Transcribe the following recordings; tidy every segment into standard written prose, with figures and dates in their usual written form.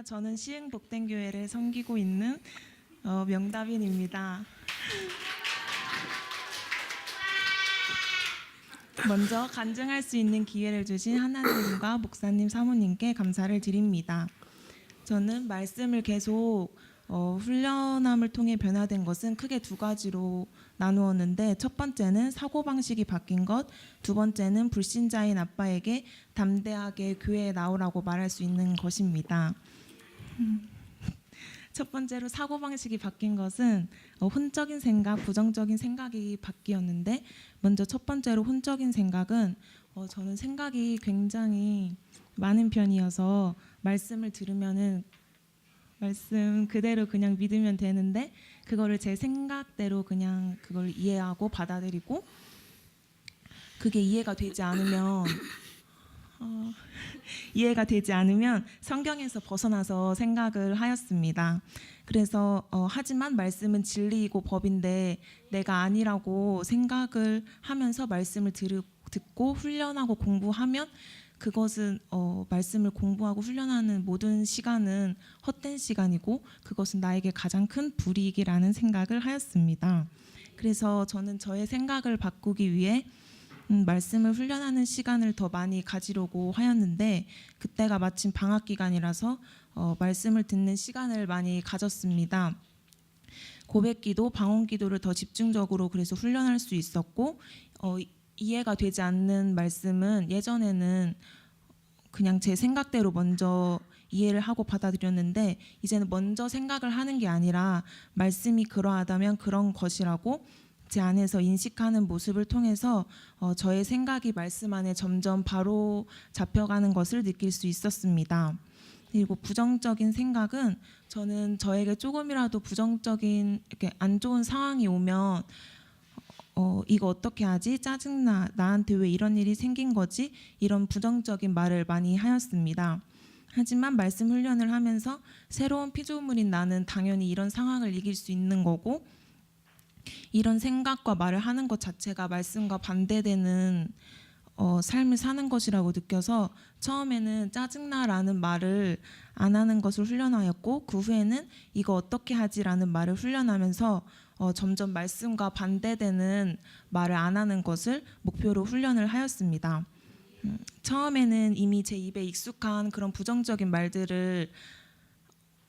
저는 시흥 복된교회를 섬기고 있는 명다빈입니다. 먼저 간증할 수 있는 기회를 주신 하나님과 목사님, 사모님께 감사를 드립니다. 저는 말씀을 계속 훈련함을 통해 변화된 것은 크게 두 가지로 나누었는데, 첫 번째는 사고방식이 바뀐 것, 두 번째는 불신자인 아빠에게 담대하게 교회에 나오라고 말할 수 있는 것입니다. 첫 번째로 사고방식이 바뀐 것은 혼적인 생각, 부정적인 생각이 바뀌었는데, 먼저 첫 번째로 혼적인 생각은 저는 생각이 굉장히 많은 편이어서 말씀을 들으면은 말씀 그대로 그냥 믿으면 되는데, 그거를 제 생각대로 그냥 그걸 이해하고 받아들이고, 그게 이해가 되지 않으면 성경에서 벗어나서 생각을 하였습니다. 그래서 하지만 말씀은 진리이고 법인데 내가 아니라고 생각을 하면서 말씀을 듣고 훈련하고 공부하면 그것은 말씀을 공부하고 훈련하는 모든 시간은 헛된 시간이고 그것은 나에게 가장 큰 불이익이라는 생각을 하였습니다. 그래서 저는 저의 생각을 바꾸기 위해 말씀을 훈련하는 시간을 더 많이 가지려고 하였는데, 그때가 마침 방학 기간이라서 말씀을 듣는 시간을 많이 가졌습니다. 고백기도, 방언기도를 더 집중적으로 그래서 훈련할 수 있었고, 이해가 되지 않는 말씀은 예전에는 그냥 제 생각대로 먼저 이해를 하고 받아들였는데, 이제는 먼저 생각을 하는 게 아니라 말씀이 그러하다면 그런 것이라고 제 안에서 인식하는 모습을 통해서 저의 생각이 말씀 안에 점점 바로 잡혀가는 것을 느낄 수 있었습니다. 그리고 부정적인 생각은, 저는 저에게 조금이라도 부정적인 이렇게 안 좋은 상황이 오면 이거 어떻게 하지? 짜증나. 나한테 왜 이런 일이 생긴 거지? 이런 부정적인 말을 많이 하였습니다. 하지만 말씀 훈련을 하면서 새로운 피조물인 나는 당연히 이런 상황을 이길 수 있는 거고, 이런 생각과 말을 하는 것 자체가 말씀과 반대되는 삶을 사는 것이라고 느껴서 처음에는 짜증나라는 말을 안 하는 것을 훈련하였고, 그 후에는 이거 어떻게 하지라는 말을 훈련하면서 점점 말씀과 반대되는 말을 안 하는 것을 목표로 훈련을 하였습니다. 처음에는 이미 제 입에 익숙한 그런 부정적인 말들을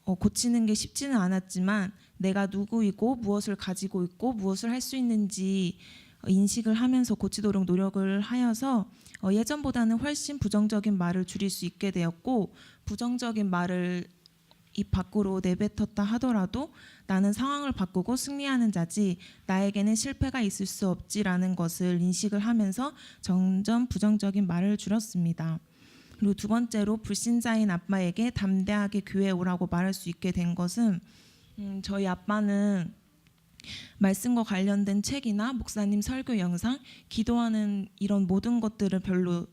고치는 게 쉽지는 않았지만, 내가 누구이고 무엇을 가지고 있고 무엇을 할 수 있는지 인식을 하면서 고치도록 노력을 하여서 예전보다는 훨씬 부정적인 말을 줄일 수 있게 되었고, 부정적인 말을 입 밖으로 내뱉었다 하더라도 나는 상황을 바꾸고 승리하는 자지 나에게는 실패가 있을 수 없지라는 것을 인식을 하면서 점점 부정적인 말을 줄였습니다. 그리고 두 번째로 불신자인 아빠에게 담대하게 교회에 오라고 말할 수 있게 된 것은, 저희 아빠는 말씀과 관련된 책이나 목사님 설교 영상, 기도하는 이런 모든 것들을 별로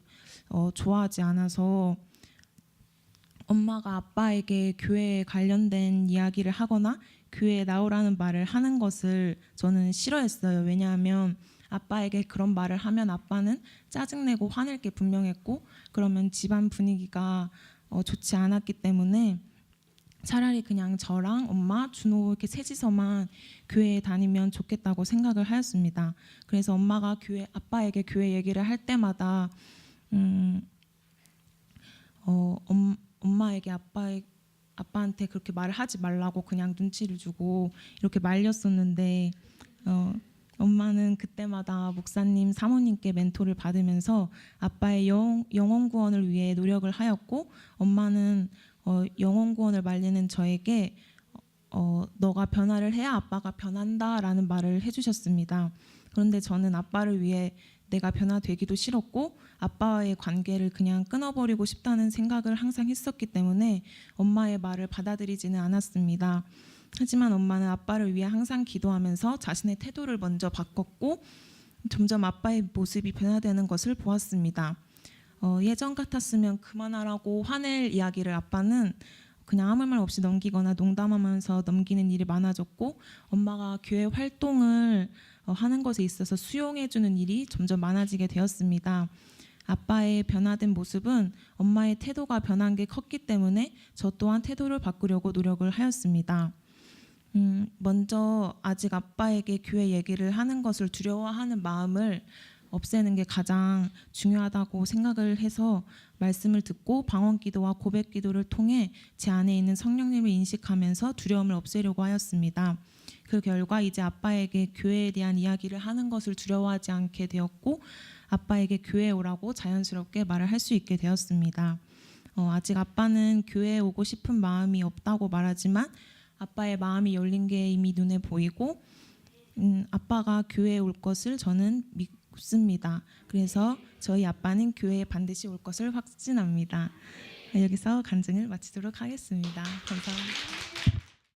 좋아하지 않아서 엄마가 아빠에게 교회에 관련된 이야기를 하거나 교회에 나오라는 말을 하는 것을 저는 싫어했어요. 왜냐하면 아빠에게 그런 말을 하면 아빠는 짜증내고 화낼 게 분명했고, 그러면 집안 분위기가 좋지 않았기 때문에 차라리 그냥 저랑 엄마, 준호 이렇게 셋이서만 교회에 다니면 좋겠다고 생각을 하였습니다. 그래서 엄마가 아빠에게 교회 얘기를 할 때마다 엄마에게 아빠한테 그렇게 말을 하지 말라고 그냥 눈치를 주고 이렇게 말렸었는데, 엄마는 그때마다 목사님, 사모님께 멘토를 받으면서 아빠의 영혼 구원을 위해 노력을 하였고, 엄마는 영혼 구원을 말리는 저에게 너가 변화를 해야 아빠가 변한다라는 말을 해주셨습니다. 그런데 저는 아빠를 위해 내가 변화되기도 싫었고 아빠와의 관계를 그냥 끊어버리고 싶다는 생각을 항상 했었기 때문에 엄마의 말을 받아들이지는 않았습니다. 하지만 엄마는 아빠를 위해 항상 기도하면서 자신의 태도를 먼저 바꿨고 점점 아빠의 모습이 변화되는 것을 보았습니다. 예전 같았으면 그만하라고 화낼 이야기를 아빠는 그냥 아무 말 없이 넘기거나 농담하면서 넘기는 일이 많아졌고, 엄마가 교회 활동을 하는 것에 있어서 수용해주는 일이 점점 많아지게 되었습니다. 아빠의 변화된 모습은 엄마의 태도가 변한 게 컸기 때문에 저 또한 태도를 바꾸려고 노력을 하였습니다. 먼저 아직 아빠에게 교회 얘기를 하는 것을 두려워하는 마음을 없애는 게 가장 중요하다고 생각을 해서 말씀을 듣고 방언 기도와 고백 기도를 통해 제 안에 있는 성령님을 인식하면서 두려움을 없애려고 하였습니다. 그 결과 이제 아빠에게 교회에 대한 이야기를 하는 것을 두려워하지 않게 되었고 아빠에게 교회에 오라고 자연스럽게 말을 할 수 있게 되었습니다. 아직 아빠는 교회에 오고 싶은 마음이 없다고 말하지만 아빠의 마음이 열린 게 이미 눈에 보이고 아빠가 교회에 올 것을 저는 믿습니다. 그래서 저희 아빠는 교회에 반드시 올 것을 확신합니다. 여기서 간증을 마치도록 하겠습니다. 감사합니다.